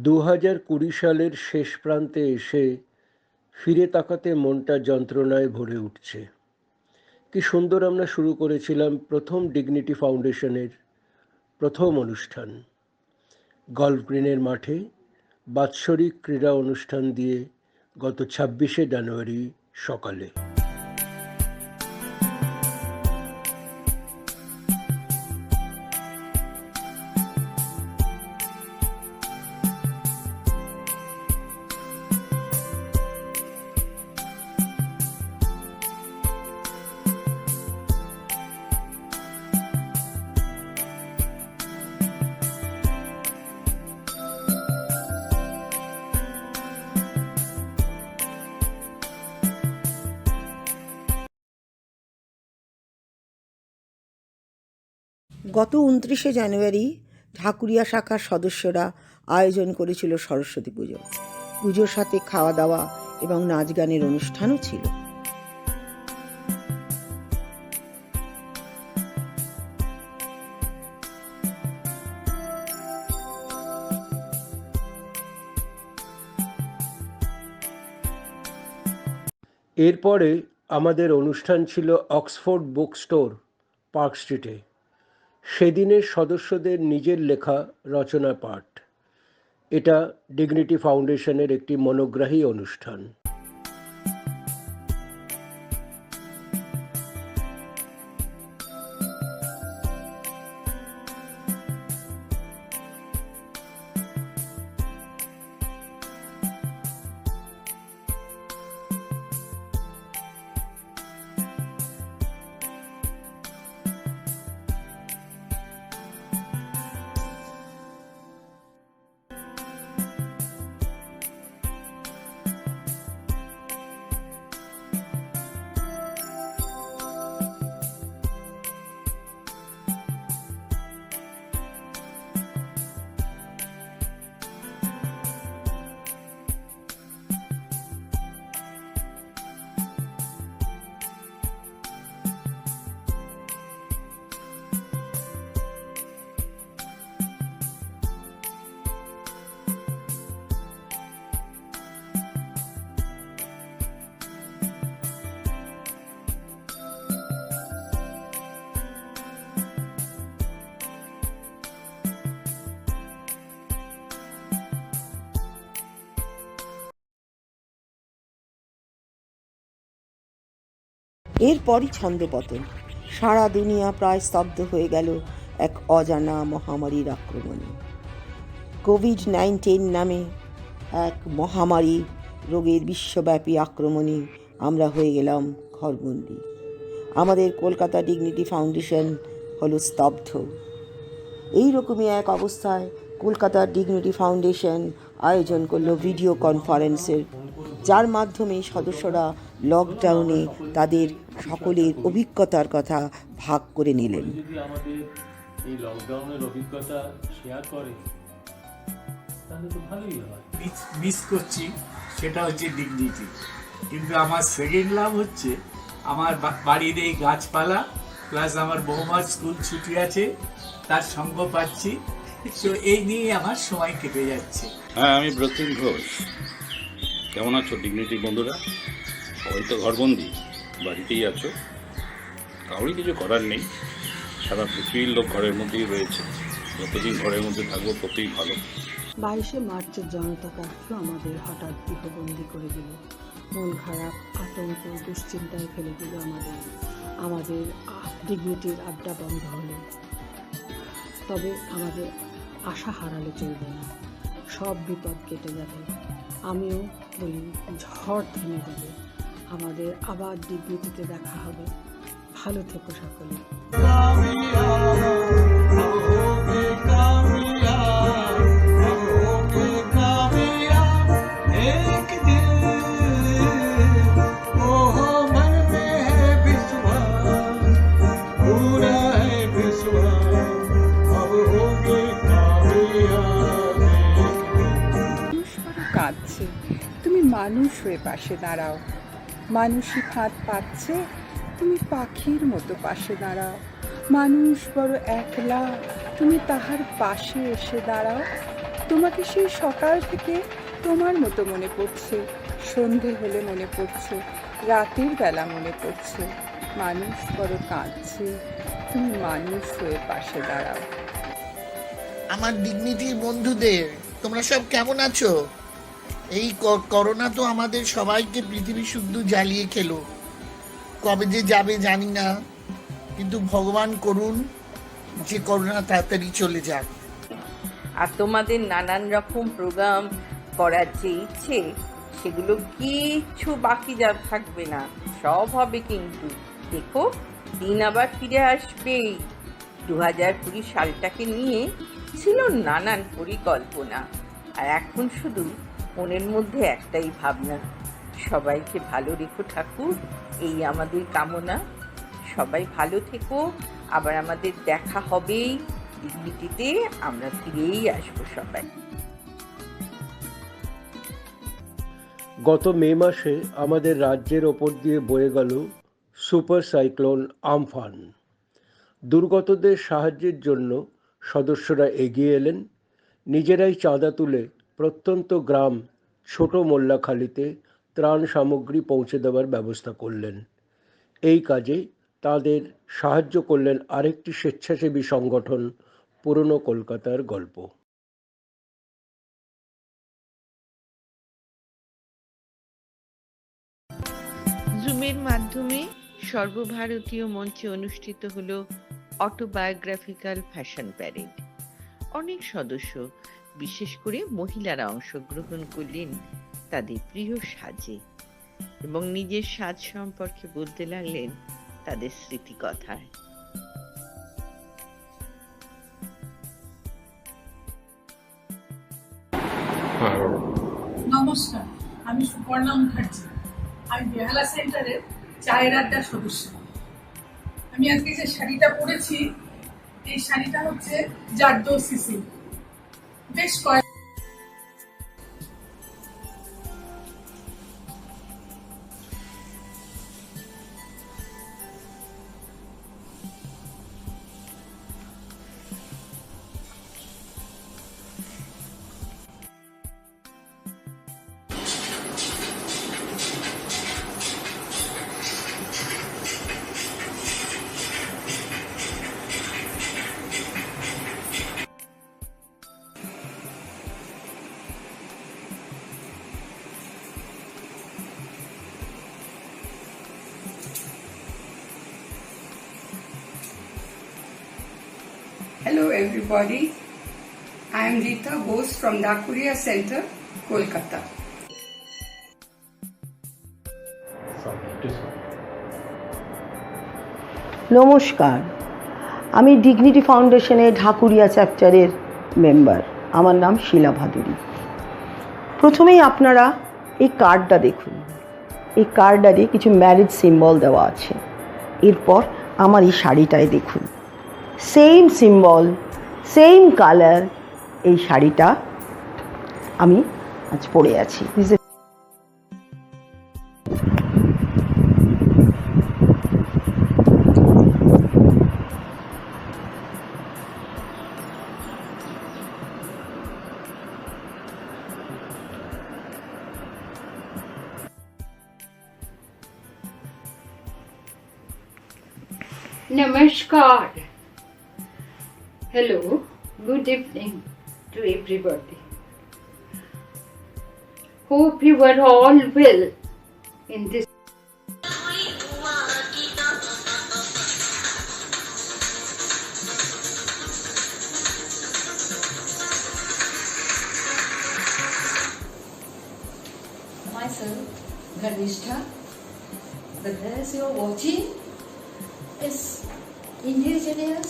২০২০ সালের শেষ প্রান্তে এসে ফিরে তাকাতে মনটা যন্ত্রণায় ভরে উঠছে। কি সুন্দর আমরা শুরু করেছিলাম প্রথম ডিগনিটি ফাউন্ডেশনের প্রথম অনুষ্ঠান। গল্ফ গ্রিনের মাঠে বাৎসরিক ক্রীড়া অনুষ্ঠান দিয়ে গত ২৬শে জানুয়ারি সকালে। গত ২৯শে জানুয়ারি ঢাকুরিয়া শাখার সদস্যরা আয়োজন করেছিল সরস্বতী পুজো। পুজোর সাথে খাওয়া দাওয়া এবং নাচ গানের অনুষ্ঠানও ছিল। এরপরে আমাদের অনুষ্ঠান ছিল অক্সফোর্ড বুক স্টোর, পার্ক স্ট্রিটে। সেদিনের সদস্যদের নিজের লেখা রচনা পাঠ। এটা ডিগনিটি ফাউন্ডেশনের একটি মনোগ্রাহী অনুষ্ঠান। এরপরই ছন্দপতন। সারা দুনিয়া প্রায় স্তব্ধ হয়ে গেল এক অজানা মহামারীর আক্রমণে। কোভিড-19 নামে এক মহামারী রোগের বিশ্বব্যাপী আক্রমণে আমরা হয়ে গেলাম ঘরবন্দি। আমাদের কলকাতা ডিগনিটি ফাউন্ডেশন হলো স্তব্ধ। এই রকমই এক অবস্থায় কলকাতা ডিগনিটি ফাউন্ডেশন আয়োজন করলো ভিডিও কনফারেন্সের, যার মাধ্যমে সদস্যরা লকডাউনে তাদের সকলের অভিজ্ঞতার কথা ভাগ করে নিলেন। যদি আমাদের এই লকডাউনের অভিজ্ঞতা শেয়ার করে তাহলে তো ভালোই হয়। মিস করছি সেটা হচ্ছে ডিগনিটি, কিন্তু আমার সেকেন্ড লাভ হচ্ছে আমার বাড়ির এই গাছপালা, প্লাস আমার বৌমার স্কুল ছুটি আছে, তার সঙ্গ পাচ্ছি। তো এই নিয়ে আমার সময় কেটে যাচ্ছে। হ্যাঁ, আমি ব্রতিন ঘোষ। কেমন আছো ডিগনিটি বন্ধুরা? সবাই তো ঘরবন্দি, বাড়িতেই আছো। কাউরই কিছু করার নেই, সারা পৃথিবীর লোক ঘরের মধ্যেই রয়েছে। যতদিন ঘরের মধ্যে থাকবো ততই ভালো। 22শে মার্চের জনতা কার্ফিউ আমাদের হঠাৎ গৃহবন্দী করে দিল। মন খারাপ, আতঙ্ক, দুশ্চিন্তায় ফেলে দিল আমাদের ডিগনিটির আড্ডা বন্ধ হলো। তবে আমাদের আশা হারালে চলবে না, সব বিপদ কেটে যাবে। আমিও বলি ঝড় থেমে যাবে, আমাদের আবার ডিগনিটিতে দেখা হবে। ভালো থেকো সকলে। কাঁদছে, তুমি মানুষ হয়ে পাশে দাঁড়াও। মানুষই ফাঁদ পাচ্ছে, তুমি পাখির মতো পাশে দাঁড়াও। মানুষ বড় একলা, তুমি তাহার পাশে এসে দাঁড়াও। তোমাকে সেই সকাল থেকে তোমার মতো মনে পড়ছে, সন্ধে হলে মনে পড়ছে, রাতের বেলা মনে পড়ছে। মানুষ বড় কাঁদছে, তুমি মানুষ হয়ে পাশে দাঁড়াও। আমার ডিগনিটির বন্ধুদের, তোমরা সব কেমন আছো? এই করোনা তো আমাদের সবাইকে পৃথিবী শুদ্ধ জ্বালিয়ে খেলো। কবে যে যাবে জানি না, কিন্তু ভগবান করুন যে করোনা তাড়াতাড়ি চলে যাক। আর তোমাদের নানান রকম প্রোগ্রাম করার যে ইচ্ছে, সেগুলো কিচ্ছু বাকি থাকবে না, সব হবে। কিন্তু দেখো, দিন আবার ফিরে আসবেই। 2020 সালটাকে নিয়ে ছিল নানান পরিকল্পনা, আর এখন শুধু মনের মধ্যে একটাই ভাবনা, সবাইকে ভালো রেখো ঠাকুর, এই আমাদের কামনা। সবাই ভালো থেকো, আবার আমাদের দেখা হবেই ডিগনিটিতে, আমরা ফিরেই আসবো সবাই। গত মে মাসে আমাদের রাজ্যের ওপর দিয়ে বয়ে গেল সুপার সাইক্লোন আমফান। দুর্গতদের সাহায্যের জন্য সদস্যরা এগিয়ে এলেন, নিজেরাই চাঁদা তুলে প্রত্যন্ত গ্রাম ছোট মোল্লাখালীতে ত্রাণ সামগ্রী পৌঁছে দেওয়ার ব্যবস্থা করলেন। এই কাজে তাদের সাহায্য করলেন আরেকটি স্বেচ্ছাসেবী সংগঠন, পুরনো কলকাতার গল্প। জুমের মাধ্যমে সর্বভারতীয় মঞ্চে অনুষ্ঠিত হলো অটোবায়োগ্রাফিক্যাল ফ্যাশন প্যারেড। অনেক সদস্য, বিশেষ করে মহিলারা অংশগ্রহণ করলেন তাদের প্রিয় সাজে এবং নিজের সাজ সম্পর্কে বলতে লাগলেন তাদের স্মৃতিকথায়। নমস্কার, আমি সুপর্ণা মুখার্জি। আমি বেহালা সেন্টারের চায়ের আড্ডার সদস্য। আমি আজকে যে শাড়িটা পরেছি, এই শাড়িটা হচ্ছে জারদৌসি সিল্ক। বেশ কয়েক Hello everybody, I am Rita Bose from Dakuria Center, Kolkata. নমস্কার, আমি ডিগনিটি ফাউন্ডেশনের ঢাকুরিয়া চ্যাপ্টারের মেম্বার। আমার নাম শিলা ভাদুরী। প্রথমেই আপনারা এই কার্ডটা দেখুন। এই কার্ডটাতে কিছু ম্যারেজ সিম্বল দেওয়া আছে। এরপর আমার এই শাড়িটায় দেখুন, সেম সিম্বল, সেম কালার। এই শাড়িটা আমি আজ পরে আছি। Namaskar. Hello, good evening to everybody. Hope you are all well in this. Myself, Garnishtha. The dress you are watching is indigenous.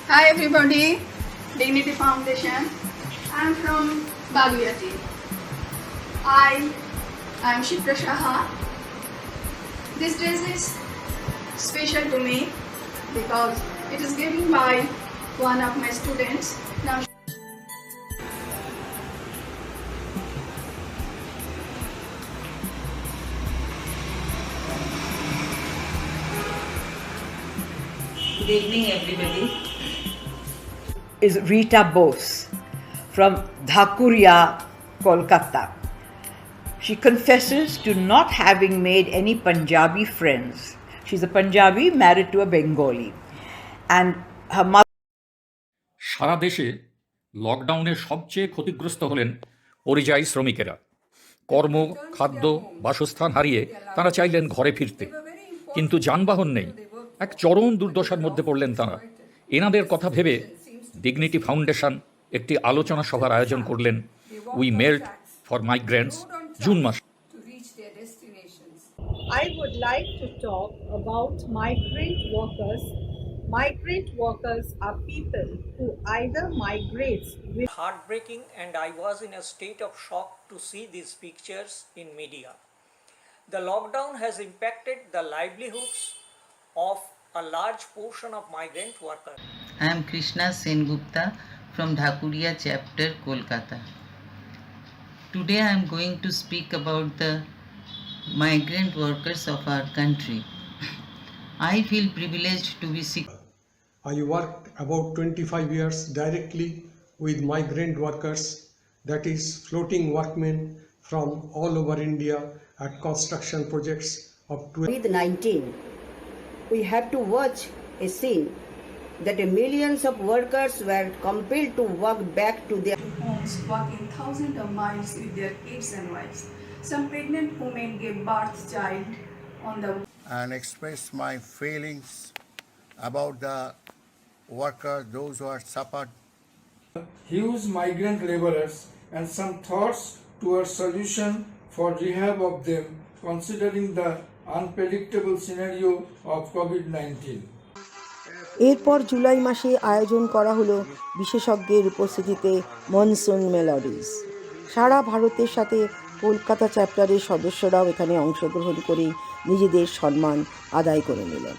Hi everybody, Dignity Foundation. I'm from Baguyati. I am Shipra Shaha. This dress is special to me because it is given by one of my students. Now good evening everybody. Is Rita Bose from Dhakuria, Kolkata. She confesses to not having made any Punjabi friends. She's a Punjabi married to a Bengali. And her mother. সারা দেশে লকডাউনে সবচেয়ে ক্ষতিগ্রস্ত হলেন পরিযায়ী শ্রমিকেরা। কর্ম, খাদ্য, বাসস্থান হারিয়ে তারা চাইলেন ঘরে ফিরতে, কিন্তু যানবাহন নেই। এক চরম দুর্দশার মধ্যে পড়লেন তারা। এনাদের কথা ভেবে ডিগনিটি ফাউন্ডেশন একটি আলোচনা সভার আয়োজন করলেন we melt for migrants June মাসে। I would like to talk about migrant workers. Migrant workers are people who either migrate with heartbreaking, and I was in a state of shock to see these pictures in media. The lockdown has impacted the livelihoods of a large portion of migrant workers. I am Krishna Sengupta from Dhakuria chapter, Kolkata. Today I am going to speak about the migrant workers of our country. I feel privileged to be I worked about 25 years directly with migrant workers, that is floating workmen from all over India at construction projects of COVID-19. We have to watch a scene that millions of workers were compelled to walk back to their homes, walking thousands of miles with their kids and wives. Some pregnant women gave birth child on the and express my feelings about the workers, those who are suffered. Huge migrant laborers and some thoughts towards solution for rehab of them, considering the unpredictable scenario of COVID-19. এরপর জুলাই মাসে আয়োজন করা হলো বিশেষজ্ঞের উপস্থিতিতে monsoon melodies. সারা ভারতের সাথে কলকাতা চ্যাপ্টারের সদস্যরাও এখানে অংশগ্রহণ করে নিজেদের সম্মান আদায় করে নিলেন।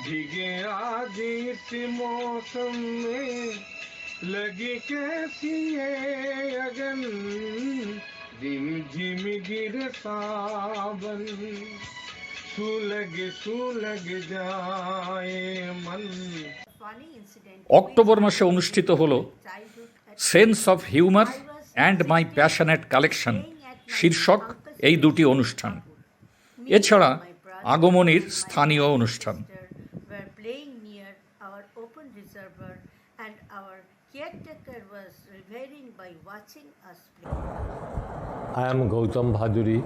भीगे आज इस मौसम में लगी कैसी ये अगन झिम झिम गिर सावन सुलग जाए मन। অক্টোবর মাসে অনুষ্ঠিত হল sense of humour and my passionate collection শীর্ষক এই দুটি অনুষ্ঠান। এছাড়া আগমনীর স্থানীয় অনুষ্ঠান। I am Gautam Bhaduri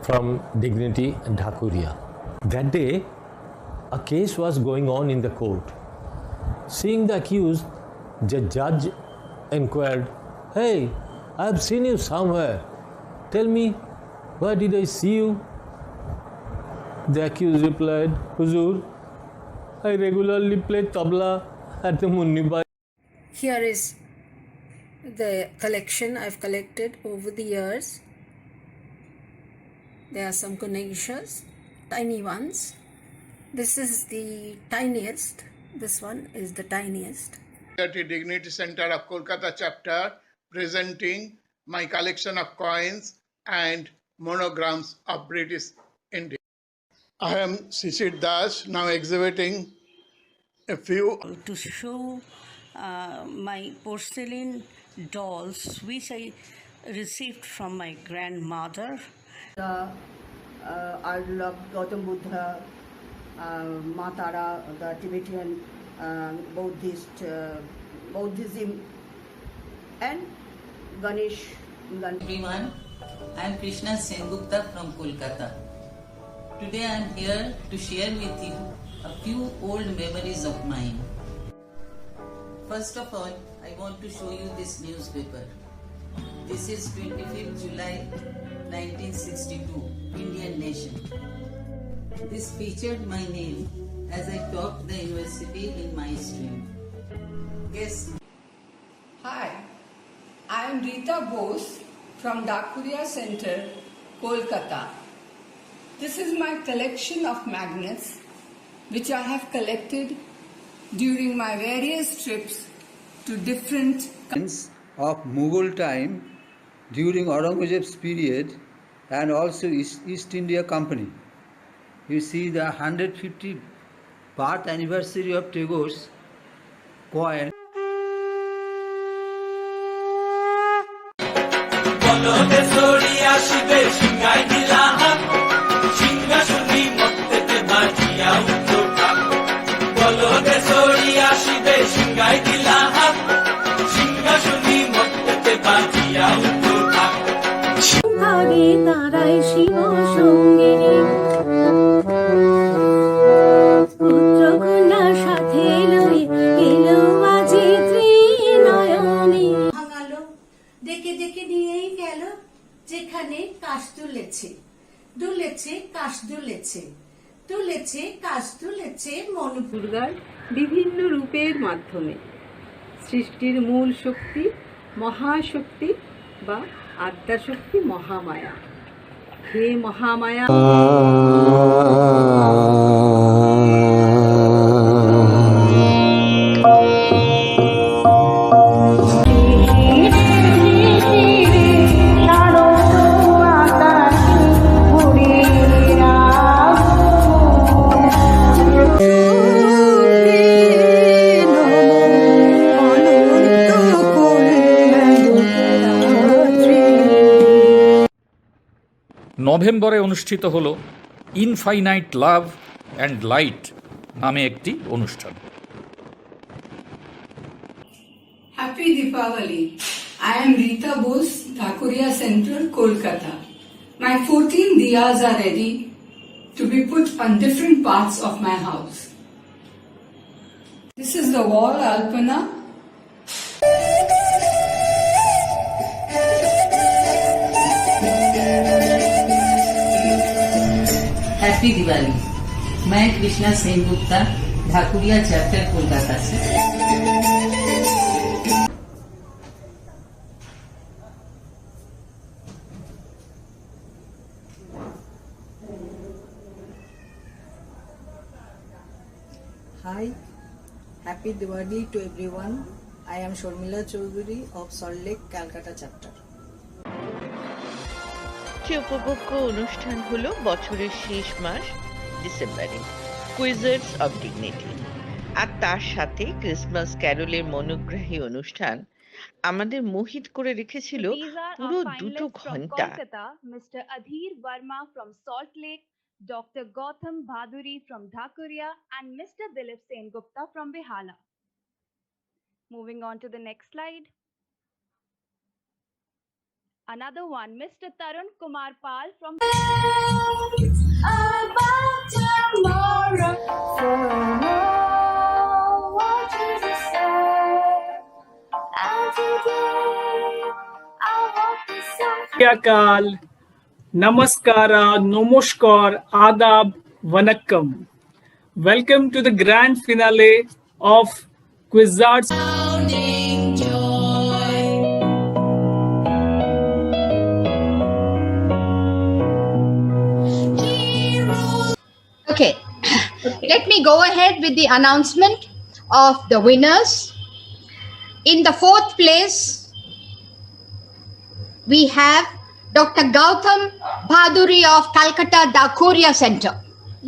from Dignity Dhakuria. That day, a case was going on in the court. Seeing the accused, the judge inquired, "Hey, I have seen you somewhere. Tell me, where did I see you?" The accused replied, "Huzur, I regularly play tabla at the Munnibai." Here is the collection I've collected over the years. There are some Ganeshas, tiny ones. This is the tiniest. This one is the tiniest. Dignity Center of Kolkata chapter presenting my collection of coins and monograms of British India. I am Shishir Das, now exhibiting a few to show my porcelain dolls which I received from my grandmother. The idol of Gautam Buddha, Ma Tara, the Tibetan Buddhism, and Ganesh. Everyone, I am Krishna Sengupta from Kolkata. Today I am here to share with you a few old memories of mine. First of all, I want to show you this newspaper. This is 25th July 1962, Indian Nation. This featured my name as I topped the university in my stream. Guess. Hi, I am Rita Bose from Dhakuria Center, Kolkata. This is my collection of magnets which I have collected during my various trips to different of Mughal time during Aurangzeb's period and also East India Company. You see the 150 birth anniversary of Tagore's coin. তারাই শিব সঙ্গিনী পুত্র কন্যা সাথে লই এলো আজি ত্রিনয়নী ভাঙালো ডেকে ডেকে নিয়েই গেল যেখানে কাশ দুলেছে দুলেছে কাশ দুলেছে দুলেছে কাশ দুলেছে মন। দুর্গার বিভিন্ন রূপের মাধ্যমে সৃষ্টির মূল শক্তি মহাশক্তি বা আদ্যাশক্তি মহামায়া। হে মহামায়া, নভেম্বরে অনুষ্ঠিত হল ইনফাইনাইট লাভ অ্যান্ড লাইট নামে একটি অনুষ্ঠান। Happy Deepavali. I am Rita Bose, Dhakuria Center, Kolkata. My 14 diyas are ready to be put on different parts of my house. This is the wall alpana. Happy Diwali. मैं Krishna Sengupta, Dhakuria chapter, Kolkata से। Hi, happy Diwali to everyone. I am Sharmila Chaudhary of Salt Lake, Calcutta chapter. উপভোগ্য অনুষ্ঠান হলো বছরের শেষ মাস ডিসেম্বরে কুইজার্স of dignity, আর তার সাথে ক্রিসমাস ক্যারলের মনোগ্রাহী অনুষ্ঠান আমাদের মোহিত করে রেখেছিল পুরো 2 ঘন্টা। Mr. Adhir Verma from Salt Lake, Dr. Gautam Bhaduri from Dhakuria, and Mr. Dilip Sengupta from Behala. Moving on to the next slide. Another one, Mr. Tarun Kumar Pal from About tomorrow, for now, what is it say? And today, I walk beside Akal, Namaskara, Namaskar, Adab, Vanakkam. Welcome to the grand finale of Quizzards. Okay, let me go ahead with the announcement of the winners. In the 4th place, we have Dr. Gautam Bhaduri of Calcutta Dhakuria Center.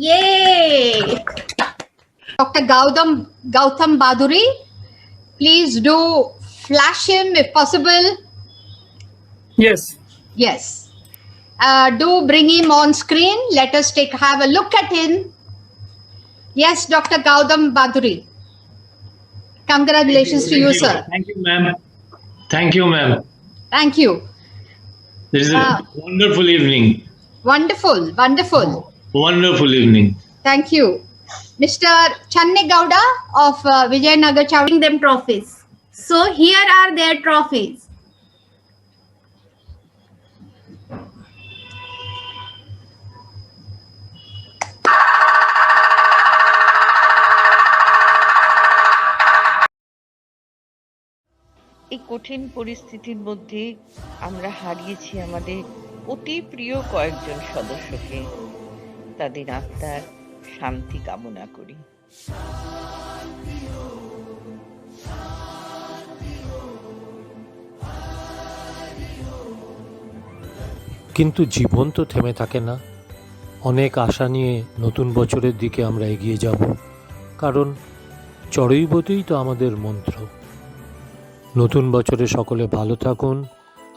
Yay! Dr. Gautam Bhaduri, please do flash him if possible. Yes. Yes. Do bring him on screen. Let us have a look at him. Yes, Dr. Gautam Bhaduri. Congratulations to you, sir. Thank you, ma'am. Thank you, ma'am. Thank you. This is a wonderful evening. Wonderful, wonderful. Wonderful evening. Thank you. Mr. Channe Gowda of Vijayanagar Chowding them trophies. So here are their trophies. এই কঠিন পরিস্থিতির মধ্যে আমরা হারিয়েছি আমাদের অতি প্রিয় কয়েকজন সদস্যকে। তাদের আত্মার শান্তি কামনা করি। কিন্তু জীবন তো থেমে থাকে না। অনেক আশা নিয়ে নতুন বছরের দিকে আমরা এগিয়ে যাব, কারণ চড়ৈবতই তো আমাদের মন্ত্র। নতুন বছরে সকলে ভালো থাকুন,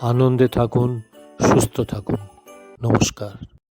আনন্দে থাকুন, সুস্থ থাকুন। নমস্কার।